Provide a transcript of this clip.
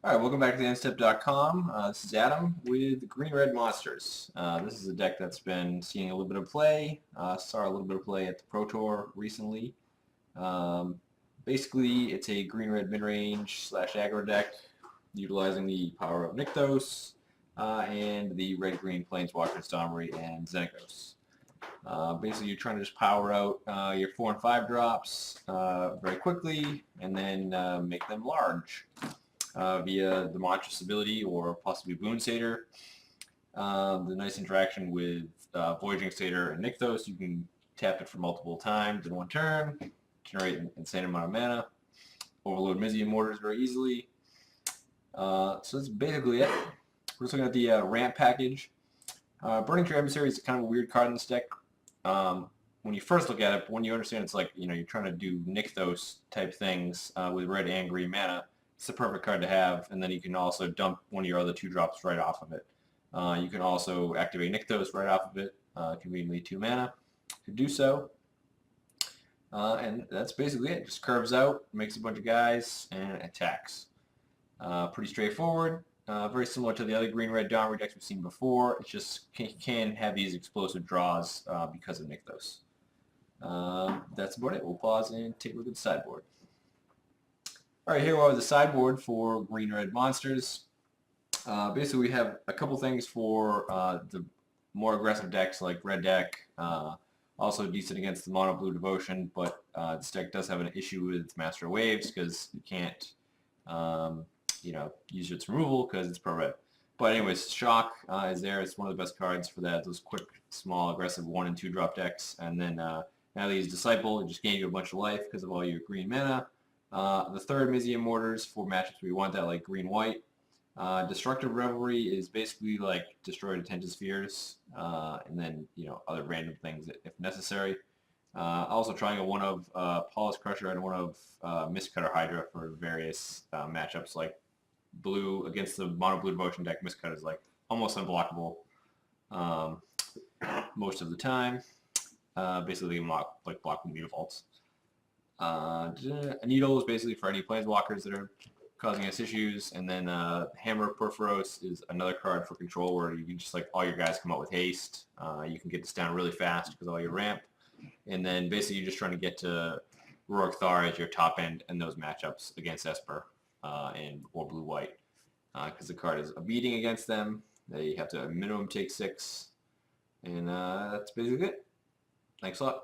Alright, welcome back to TheEndStep.com. This is Adam with Green Red Monsters. This is a deck that's been seeing a little bit of play. Saw a little bit of play at the Pro Tour recently. Basically, it's a green-red mid-range / aggro deck utilizing the power of Nykthos and the red-green Planeswalkers, Domri, and Xenagos. Basically, you're trying to just power out your 4 and 5 drops very quickly and then make them large. Via the Monstrous ability or possibly Boon Satyr. The nice interaction with Voyaging Satyr and Nykthos, you can tap it for multiple times in one turn, generate an insane amount of mana, overload Mizzia Mortars very easily. So that's basically it. We're just looking at the ramp package. Burning Tree Emissary is kind of a weird card in this deck. When you first look at it, but when you understand it's like, you're trying to do Nykthos type things with red and green mana, it's the perfect card to have, and then you can also dump one of your other 2 drops right off of it. You can also activate Nykthos right off of it, conveniently 2 mana to do so. And that's basically it. Just curves out, makes a bunch of guys, and attacks. Pretty straightforward. Very similar to the other green-red Domri decks we've seen before. It just can have these explosive draws because of Nykthos. That's about it. We'll pause and take a look at the sideboard. Alright, here we are with the sideboard for green-red monsters. Basically, we have a couple things for the more aggressive decks like red deck. Also decent against the mono-blue devotion, but this deck does have an issue with its Master of Waves because you can't use its removal because it's pro-red. But anyways, Shock is there. It's one of the best cards for that. Those quick, small, aggressive 1 and 2 drop decks. And then now that he's Disciple, it just gains you a bunch of life because of all your green mana. The third Mizzia Mortars for matchups where you want that, like green-white. Destructive Revelry is basically like destroy Attention Spheres, and then other random things if necessary. Also trying a 1 of Polish Crusher and 1 of Mistcutter Hydra for various matchups, like blue against the mono-blue devotion deck. Mistcutter is like almost unblockable most of the time. Basically block with Mutavaults. A Needle is basically for any planeswalkers that are causing us issues, and then Hammer Perforos is another card for control where you can just all your guys come out with haste. You can get this down really fast because of all your ramp, and then basically you're just trying to get to Rorok Thar as your top end in those matchups against Esper or blue-white because the card is a beating against them. They have to minimum take 6, and that's basically it. Thanks a lot.